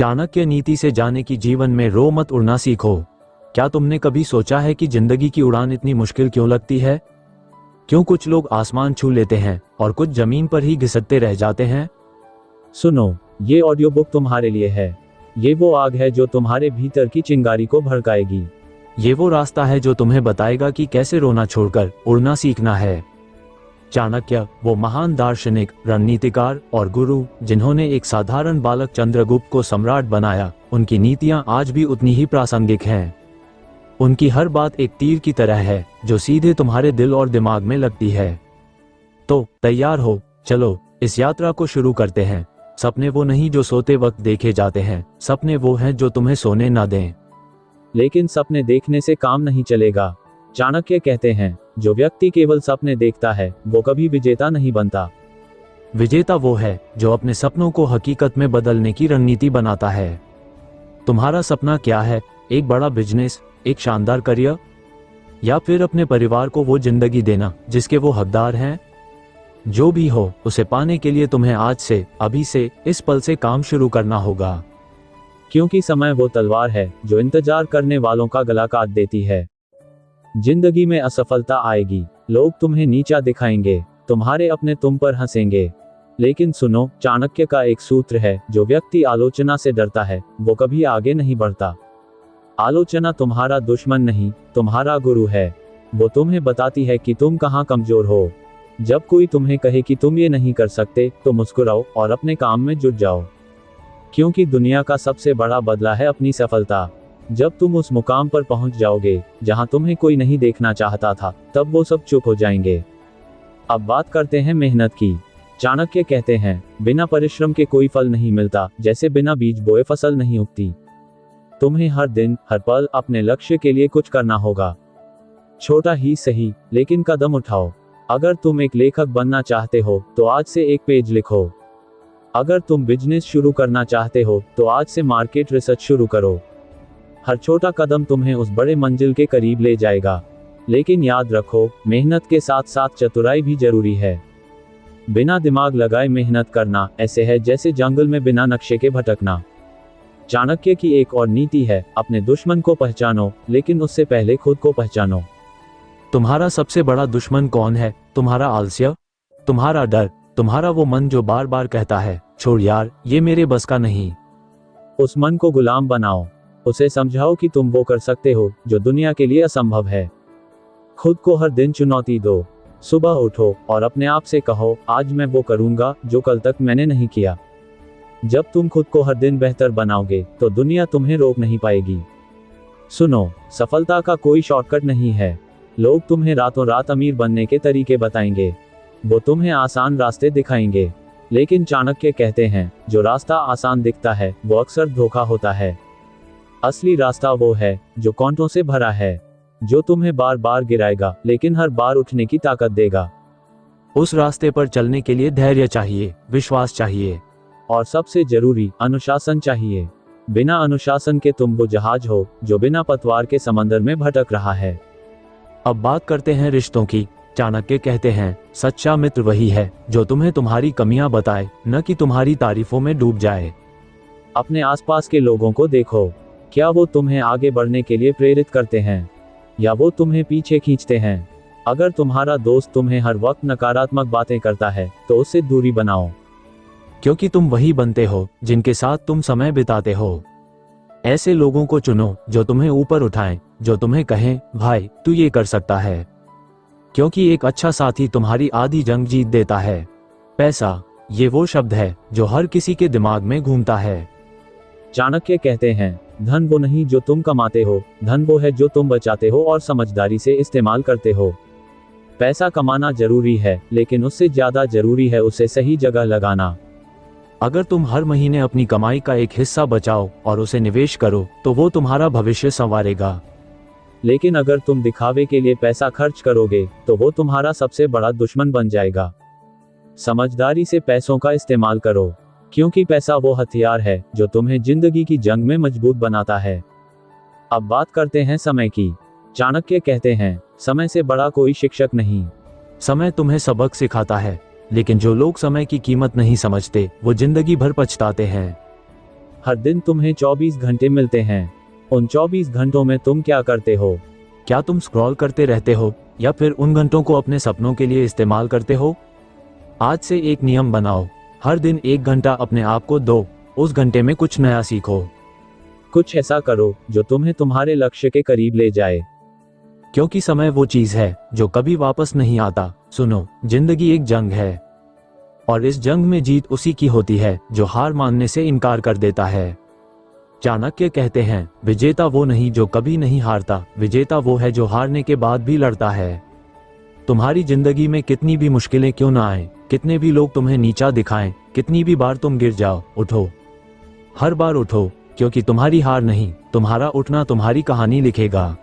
चाणक्य नीति से जाने की जीवन में रो मत उड़ना सीखो। क्या तुमने कभी सोचा है कि जिंदगी की उड़ान इतनी मुश्किल क्यों लगती है? क्यों कुछ लोग आसमान छू लेते हैं और कुछ जमीन पर ही घिसटते रह जाते हैं? सुनो, ये ऑडियो बुक तुम्हारे लिए है। ये वो आग है जो तुम्हारे भीतर की चिंगारी को भड़काएगी। ये वो रास्ता है जो तुम्हें बताएगा कि कैसे रोना छोड़कर उड़ना सीखना है। चाणक्य, वो महान दार्शनिक, रणनीतिकार और गुरु जिन्होंने एक साधारण बालक चंद्रगुप्त को सम्राट बनाया, उनकी नीतियां आज भी उतनी ही प्रासंगिक हैं। उनकी हर बात एक तीर की तरह है जो सीधे तुम्हारे दिल और दिमाग में लगती है। तो तैयार हो, चलो इस यात्रा को शुरू करते हैं। सपने वो नहीं जो सोते वक्त देखे जाते हैं, सपने वो हैं जो तुम्हें सोने ना दें। लेकिन सपने देखने से काम नहीं चलेगा। चाणक्य कहते हैं, जो व्यक्ति केवल सपने देखता है वो कभी विजेता नहीं बनता। विजेता वो है जो अपने सपनों को हकीकत में बदलने की रणनीति बनाता है। तुम्हारा सपना क्या है? एक बड़ा बिजनेस, एक शानदार करियर, या फिर अपने परिवार को वो जिंदगी देना जिसके वो हकदार हैं? जो भी हो, उसे पाने के लिए तुम्हें आज से, अभी से, इस पल से काम शुरू करना होगा। क्योंकि समय वो तलवार है जो इंतजार करने वालों का गला काट देती है। जिंदगी में असफलता आएगी, लोग तुम्हें नीचा दिखाएंगे, तुम्हारे अपने तुम पर हंसेंगे। लेकिन सुनो, चाणक्य का एक सूत्र है, जो व्यक्ति आलोचना से डरता है वो कभी आगे नहीं बढ़ता। आलोचना तुम्हारा दुश्मन नहीं, तुम्हारा गुरु है। वो तुम्हें बताती है कि तुम कहाँ कमजोर हो। जब कोई तुम्हें कहे कि तुम ये नहीं कर सकते, तो मुस्कुराओ और अपने काम में जुट जाओ। क्योंकि दुनिया का सबसे बड़ा बदला है अपनी सफलता। जब तुम उस मुकाम पर पहुंच जाओगे जहां तुम्हें कोई नहीं देखना चाहता था, तब वो सब चुप हो जाएंगे। अब बात करते हैं मेहनत की। चाणक्य कहते हैं, बिना परिश्रम के कोई फल नहीं मिलता, जैसे बिना बीज बोए फसल नहीं उगती। तुम्हें हर दिन, हर पल अपने लक्ष्य के लिए कुछ करना होगा। छोटा ही सही, लेकिन कदम उठाओ। अगर तुम एक लेखक बनना चाहते हो तो आज से एक पेज लिखो। अगर तुम बिजनेस शुरू करना चाहते हो तो आज से मार्केट रिसर्च शुरू करो। हर छोटा कदम तुम्हें उस बड़े मंजिल के करीब ले जाएगा। लेकिन याद रखो, मेहनत के साथ साथ चतुराई भी जरूरी है। बिना दिमाग लगाए मेहनत करना ऐसे है जैसे जंगल में बिना नक्शे के भटकना। चाणक्य की एक और नीति है, अपने दुश्मन को पहचानो, लेकिन उससे पहले खुद को पहचानो। तुम्हारा सबसे बड़ा दुश्मन कौन है? तुम्हारा आलस्य, तुम्हारा डर, तुम्हारा वो मन जो बार बार कहता है, छोड़ यार, ये मेरे बस का नहीं। उस मन को गुलाम बनाओ। उसे समझाओ कि तुम वो कर सकते हो जो दुनिया के लिए असंभव है। खुद को हर दिन चुनौती दो। सुबह उठो और अपने आप से कहो, आज मैं वो करूंगा जो कल तक मैंने नहीं किया। जब तुम खुद को हर दिन बेहतर बनाओगे तो दुनिया तुम्हें रोक नहीं पाएगी। सुनो, सफलता का कोई शॉर्टकट नहीं है। लोग तुम्हें रातों रात अमीर बनने के तरीके बताएंगे। वो तुम्हें आसान रास्ते दिखाएंगे। लेकिन चाणक्य कहते हैं, जो रास्ता आसान दिखता है वो अक्सर धोखा होता है। असली रास्ता वो है जो कांटों से भरा है, जो तुम्हें बार बार गिराएगा लेकिन हर बार उठने की ताकत देगा। उस रास्ते पर चलने के लिए धैर्य चाहिए, विश्वास चाहिए, और सबसे जरूरी, अनुशासन चाहिए। बिना अनुशासन के तुम वो जहाज हो जो बिना पतवार के समंदर में भटक रहा है। अब बात करते हैं रिश्तों की। चाणक्य कहते हैं, सच्चा मित्र वही है जो तुम्हें तुम्हारी कमियां बताए, न कि तुम्हारी तारीफों में डूब जाए। अपने आसपास के लोगों को देखो, क्या वो तुम्हें आगे बढ़ने के लिए प्रेरित करते हैं या वो तुम्हें पीछे खींचते हैं? अगर तुम्हारा दोस्त तुम्हें हर वक्त नकारात्मक बातें करता है तो उससे दूरी बनाओ। क्योंकि तुम वही बनते हो जिनके साथ तुम समय बिताते हो। ऐसे लोगों को चुनो जो तुम्हें ऊपर उठाएं, जो तुम्हें कहें, भाई तू ये कर सकता है। क्योंकि एक अच्छा साथी तुम्हारी आधी जंग जीत देता है। पैसा, ये वो शब्द है जो हर किसी के दिमाग में घूमता है। चाणक्य कहते हैं, धन वो नहीं जो तुम कमाते हो, धन वो है जो तुम बचाते हो और समझदारी से इस्तेमाल करते हो। पैसा कमाना जरूरी है, लेकिन उससे ज्यादा जरूरी है उसे सही जगह लगाना। अगर तुम हर महीने अपनी कमाई का एक हिस्सा बचाओ और उसे निवेश करो तो वो तुम्हारा भविष्य संवारेगा। लेकिन अगर तुम दिखावे के लिए पैसा खर्च करोगे तो वो तुम्हारा सबसे बड़ा दुश्मन बन जाएगा। समझदारी से पैसों का इस्तेमाल करो, क्योंकि पैसा वो हथियार है जो तुम्हें जिंदगी की जंग में मजबूत बनाता है। अब बात करते हैं समय की। चाणक्य कहते हैं, समय से बड़ा कोई शिक्षक नहीं। समय तुम्हें सबक सिखाता है, लेकिन जो लोग समय की कीमत नहीं समझते वो जिंदगी भर पछताते हैं। हर दिन तुम्हें 24 घंटे मिलते हैं। उन 24 घंटों में तुम क्या करते हो? क्या तुम स्क्रॉल करते रहते हो या फिर उन घंटों को अपने सपनों के लिए इस्तेमाल करते हो? आज से एक नियम बनाओ, हर दिन 1 घंटा अपने आप को दो, उस घंटे में कुछ नया सीखो। कुछ ऐसा करो जो तुम्हें तुम्हारे लक्ष्य के करीब ले जाए। क्योंकि समय वो चीज है जो कभी वापस नहीं आता। सुनो, जिंदगी एक जंग है और इस जंग में जीत उसी की होती है जो हार मानने से इनकार कर देता है। चाणक्य कहते हैं, विजेता वो नहीं जो कभी नहीं हारता, विजेता वो है जो हारने के बाद भी लड़ता है। तुम्हारी जिंदगी में कितनी भी मुश्किलें क्यों ना आए, कितने भी लोग तुम्हें नीचा दिखाएं, कितनी भी बार तुम गिर जाओ, उठो। हर बार उठो, क्योंकि तुम्हारी हार नहीं, तुम्हारा उठना तुम्हारी कहानी लिखेगा।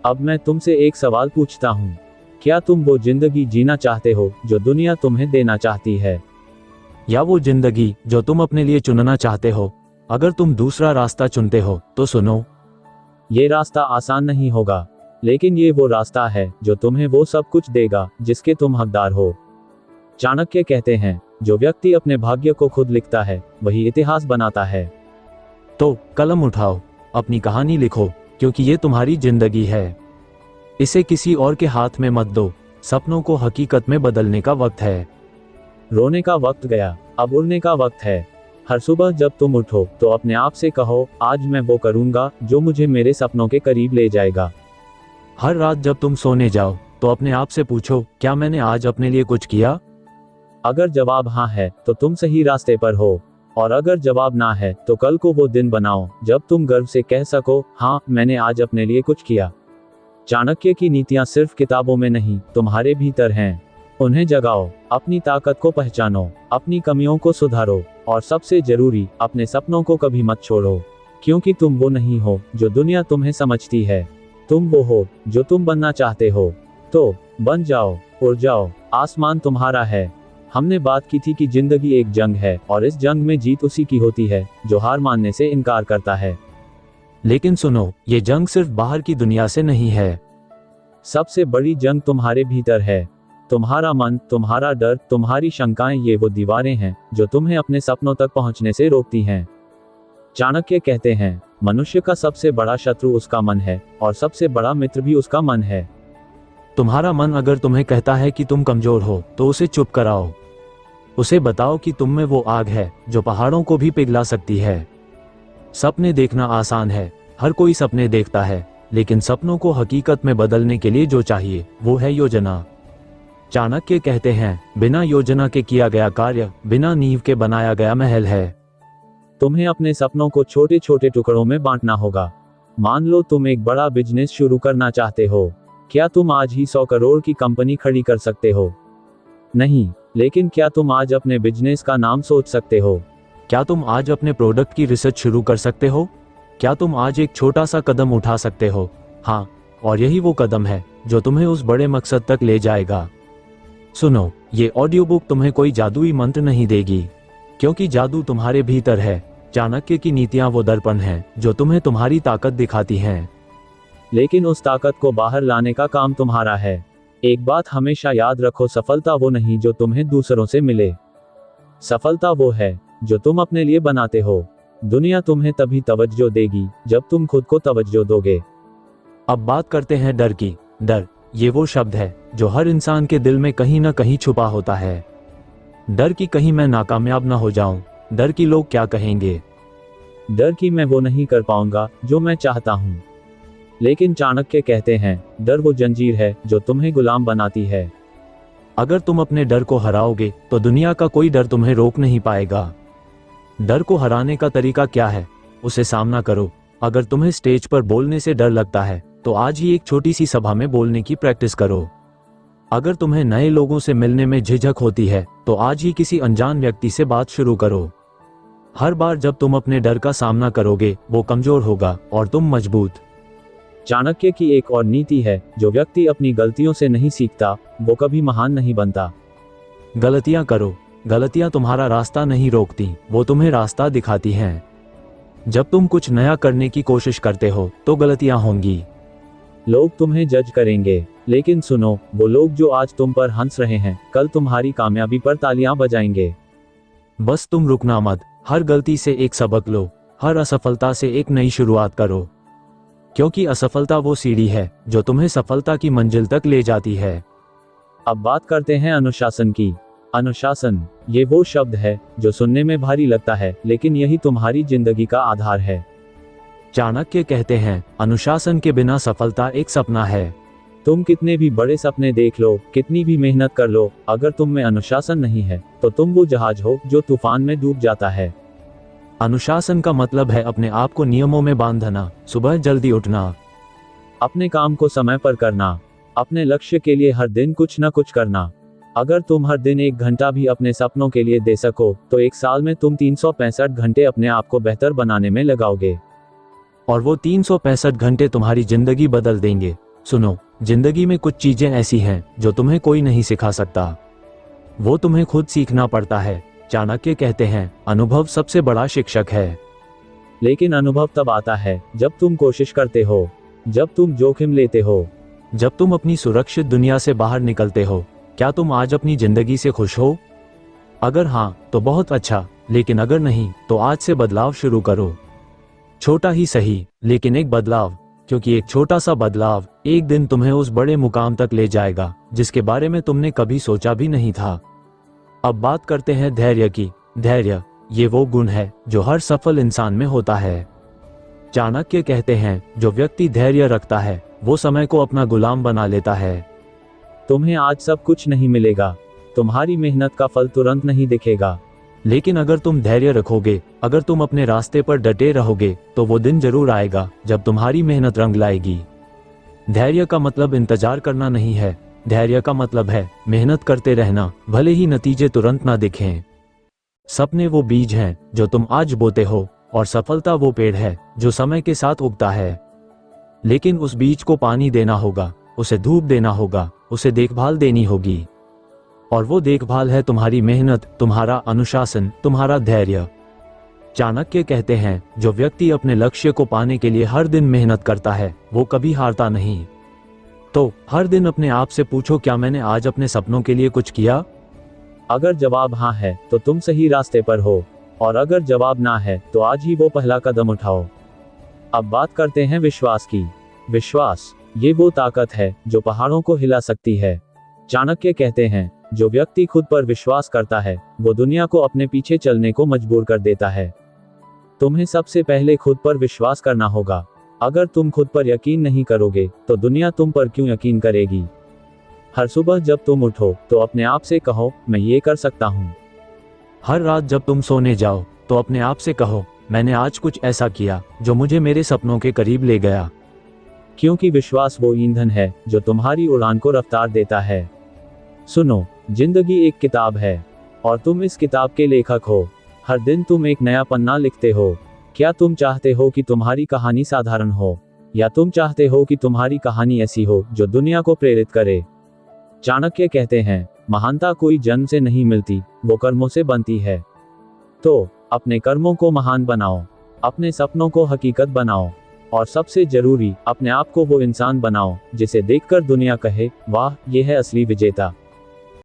अब मैं तुमसे एक सवाल पूछता हूँ, क्या तुम वो जिंदगी जीना चाहते हो जो दुनिया तुम्हें देना चाहती है, या वो जिंदगी जो तुम अपने लिए चुनना चाहते हो? अगर तुम दूसरा रास्ता चुनते हो तो सुनो, ये रास्ता आसान नहीं होगा, लेकिन ये वो रास्ता है जो तुम्हें वो सब कुछ देगा जिसके तुम हकदार हो। चाणक्य कहते हैं, जो व्यक्ति अपने भाग्य को खुद लिखता है वही इतिहास बनाता है। तो कलम उठाओ, अपनी कहानी लिखो, क्योंकि ये तुम्हारी जिंदगी है। इसे किसी और के हाथ में मत दो। सपनों को हकीकत में बदलने का वक्त है। रोने का वक्त गया, अब उड़ने का वक्त है। हर सुबह जब तुम उठो तो अपने आप से कहो, आज मैं वो करूंगा जो मुझे मेरे सपनों के करीब ले जाएगा। हर रात जब तुम सोने जाओ तो अपने आप से पूछो, क्या मैंने आज अपने लिए कुछ किया? अगर जवाब हाँ है तो तुम सही रास्ते पर हो, और अगर जवाब ना है तो कल को वो दिन बनाओ जब तुम गर्व से कह सको, हाँ मैंने आज अपने लिए कुछ किया। चाणक्य की नीतियां सिर्फ किताबों में नहीं, तुम्हारे भीतर हैं। उन्हें जगाओ, अपनी ताकत को पहचानो, अपनी कमियों को सुधारो, और सबसे जरूरी, अपने सपनों को कभी मत छोड़ो। क्योंकि तुम वो नहीं हो जो दुनिया तुम्हें समझती है, तुम वो हो जो तुम बनना चाहते हो। तो बन जाओ, उड़ जाओ, आसमान तुम्हारा है। हमने बात की थी कि जिंदगी एक जंग है और इस जंग में जीत उसी की होती है जो हार मानने से इनकार करता है। लेकिन सुनो, ये जंग सिर्फ बाहर की दुनिया से नहीं है। सबसे बड़ी जंग तुम्हारे भीतर है। तुम्हारा मन, तुम्हारा डर, तुम्हारी शंकाएं, ये वो दीवारें हैं जो तुम्हें अपने सपनों तक पहुंचने से रोकती हैं। चाणक्य कहते हैं, मनुष्य का सबसे बड़ा शत्रु उसका मन है और सबसे बड़ा मित्र भी उसका मन है। तुम्हारा मन अगर तुम्हें कहता है कि तुम कमजोर हो तो उसे चुप कराओ। उसे बताओ कि तुम में वो आग है जो पहाड़ों को भी पिघला सकती है। सपने देखना आसान है, हर कोई सपने देखता है, लेकिन सपनों को हकीकत में बदलने के लिए जो चाहिए वो है योजना। चाणक्य कहते हैं, बिना योजना के किया गया कार्य बिना नींव के बनाया गया महल है। तुम्हें अपने सपनों को छोटे छोटे टुकड़ों में बांटना होगा। मान लो तुम एक बड़ा बिजनेस शुरू करना चाहते हो। क्या तुम आज ही 100 करोड़ की कंपनी खड़ी कर सकते हो? नहीं, लेकिन क्या तुम आज अपने बिजनेस का नाम सोच सकते हो? क्या तुम आज अपने प्रोडक्ट की रिसर्च शुरू कर सकते हो? क्या तुम आज एक छोटा सा कदम उठा सकते हो? हाँ, और यही वो कदम है जो तुम्हें उस बड़े मकसद तक ले जाएगा। सुनो, ये ऑडियो बुक तुम्हें कोई जादुई मंत्र नहीं देगी, क्योंकि जादू तुम्हारे भीतर है। चाणक्य की नीतियां वो दर्पण हैं जो तुम्हें तुम्हारी ताकत दिखाती हैं, लेकिन उस ताकत को बाहर लाने का काम तुम्हारा है। एक बात हमेशा याद रखो, सफलता वो नहीं जो तुम्हें दूसरों से मिले, सफलता वो है जो तुम अपने लिए बनाते हो। दुनिया तुम्हें तभी तवज्जो देगी जब तुम खुद को तवज्जो दोगे। अब बात करते हैं डर की। डर, ये वो शब्द है जो हर इंसान के दिल में कहीं ना कहीं छुपा होता है। डर की कहीं मैं नाकामयाब ना हो जाऊं, डर की लोग क्या कहेंगे, डर की मैं वो नहीं कर पाऊंगा जो मैं चाहता हूं। लेकिन चाणक्य कहते हैं, डर वो जंजीर है जो तुम्हें गुलाम बनाती है। अगर तुम अपने डर को हराओगे तो दुनिया का कोई डर तुम्हें रोक नहीं पाएगा। डर को हराने का तरीका क्या है? उसे सामना करो। अगर तुम्हें स्टेज पर बोलने से डर लगता है तो आज ही एक छोटी सी सभा में बोलने की प्रैक्टिस करो। अगर तुम्हें नए लोगों से मिलने में झिझक होती है तो आज ही किसी अनजान व्यक्ति से बात शुरू करो। हर बार जब तुम अपने डर का सामना करोगे वो कमजोर होगा और तुम मजबूत। चाणक्य की एक और नीति है, जो व्यक्ति अपनी गलतियों से नहीं सीखता वो कभी महान नहीं बनता। गलतियां करो, गलतियां तुम्हारा रास्ता नहीं रोकती, वो तुम्हें रास्ता दिखाती हैं। जब तुम कुछ नया करने की कोशिश करते हो तो गलतियां होंगी। लोग तुम्हें जज करेंगे, लेकिन सुनो, वो लोग जो आज तुम पर हंस रहे हैं कल तुम्हारी कामयाबी पर तालियां बजाएंगे। बस तुम रुकना मत, हर गलती से एक सबक लो, हर असफलता से एक नई शुरुआत करो, क्योंकि असफलता वो सीढ़ी है जो तुम्हें सफलता की मंजिल तक ले जाती है। अब बात करते हैं अनुशासन की। अनुशासन, ये वो शब्द है जो सुनने में भारी लगता है, लेकिन यही तुम्हारी जिंदगी का आधार है। चाणक्य कहते हैं, अनुशासन के बिना सफलता एक सपना है। तुम कितने भी बड़े सपने देख लो, कितनी भी मेहनत कर लो, अगर तुम में अनुशासन नहीं है तो तुम वो जहाज हो जो तूफान में डूब जाता है। अनुशासन का मतलब है अपने आप को नियमों में बांधना, सुबह जल्दी उठना, अपने काम को समय पर करना, अपने लक्ष्य के लिए हर दिन कुछ न कुछ करना। अगर तुम हर दिन 1 घंटा भी अपने सपनों के लिए दे सको तो 1 साल में तुम 365 घंटे अपने आप को बेहतर बनाने में लगाओगे। और वो 365 घंटे तुम्हारी जिंदगी बदल देंगे। सुनो, जिंदगी में कुछ चीजें ऐसी हैं जो तुम्हें कोई नहीं सिखा सकता, वो तुम्हें खुद सीखना पड़ता है। चाणक्य कहते हैं, अनुभव सबसे बड़ा शिक्षक है। लेकिन अनुभव तब आता है जब तुम कोशिश करते हो, जब तुम जोखिम लेते हो, जब तुम अपनी सुरक्षित दुनिया से बाहर निकलते हो। क्या तुम आज अपनी जिंदगी से खुश हो? अगर हाँ तो बहुत अच्छा, लेकिन अगर नहीं तो आज से बदलाव शुरू करो। छोटा ही सही, लेकिन एक बदलाव, क्योंकि एक छोटा सा बदलाव एक दिन तुम्हें उस बड़े मुकाम तक ले जाएगा जिसके बारे में तुमने कभी सोचा भी नहीं था। अब बात करते हैं धैर्य की। धैर्य, ये वो गुण है जो हर सफल इंसान में होता है। चाणक्य कहते हैं, जो व्यक्ति धैर्य रखता है वो समय को अपना गुलाम बना लेता है। तुम्हें आज सब कुछ नहीं मिलेगा, तुम्हारी मेहनत का फल तुरंत नहीं दिखेगा, लेकिन अगर तुम धैर्य रखोगे, अगर तुम अपने रास्ते पर डटे रहोगे, तो वो दिन जरूर आएगा जब तुम्हारी मेहनत रंग लाएगी। धैर्य का मतलब इंतजार करना नहीं है, धैर्य का मतलब है मेहनत करते रहना, भले ही नतीजे तुरंत ना दिखें। सपने वो बीज हैं जो तुम आज बोते हो, और सफलता वो पेड़ है जो समय के साथ उगता है। लेकिन उस बीज को पानी देना होगा, उसे धूप देना होगा, उसे देखभाल देनी होगी। और वो देखभाल है तुम्हारी मेहनत, तुम्हारा अनुशासन, तुम्हारा धैर्य। चाणक्य कहते हैं, जो व्यक्ति अपने लक्ष्य को पाने के लिए हर दिन मेहनत करता है वो कभी हारता नहीं। तो हर दिन अपने आप से पूछो, क्या मैंने आज अपने सपनों के लिए कुछ किया? अगर जवाब हाँ है तो तुम सही रास्ते पर हो, और अगर जवाब ना है तो आज ही वो पहला कदम उठाओ। अब बात करते हैं विश्वास की। विश्वास, ये वो ताकत है जो पहाड़ों को हिला सकती है। चाणक्य कहते हैं, जो व्यक्ति खुद पर विश्वास करता है वो दुनिया को अपने पीछे चलने को मजबूर कर देता है। तुम्हें सबसे पहले खुद पर विश्वास करना होगा। अगर तुम खुद पर यकीन नहीं करोगे तो दुनिया तुम पर क्यों यकीन करेगी? हर सुबह जब तुम उठो तो अपने आप से कहो, मैं ये कर सकता हूँ। हर रात जब तुम सोने जाओ तो अपने आप से कहो, मैंने आज कुछ ऐसा किया जो मुझे मेरे सपनों के करीब ले गया। क्योंकि विश्वास वो ईंधन है जो तुम्हारी उड़ान को रफ्तार देता है। सुनो, जिंदगी एक किताब है और तुम इस किताब के लेखक हो। हर दिन तुम एक नया पन्ना लिखते हो। क्या तुम चाहते हो कि तुम्हारी कहानी साधारण हो, या तुम चाहते हो कि तुम्हारी कहानी ऐसी हो जो दुनिया को प्रेरित करे? चाणक्य कहते हैं, महानता कोई जन्म से नहीं मिलती, वो कर्मों से बनती है। तो अपने कर्मों को महान बनाओ, अपने सपनों को हकीकत बनाओ, और सबसे जरूरी, अपने आप को वो इंसान बनाओ जिसे देखकर दुनिया कहे, वाह, ये है असली विजेता।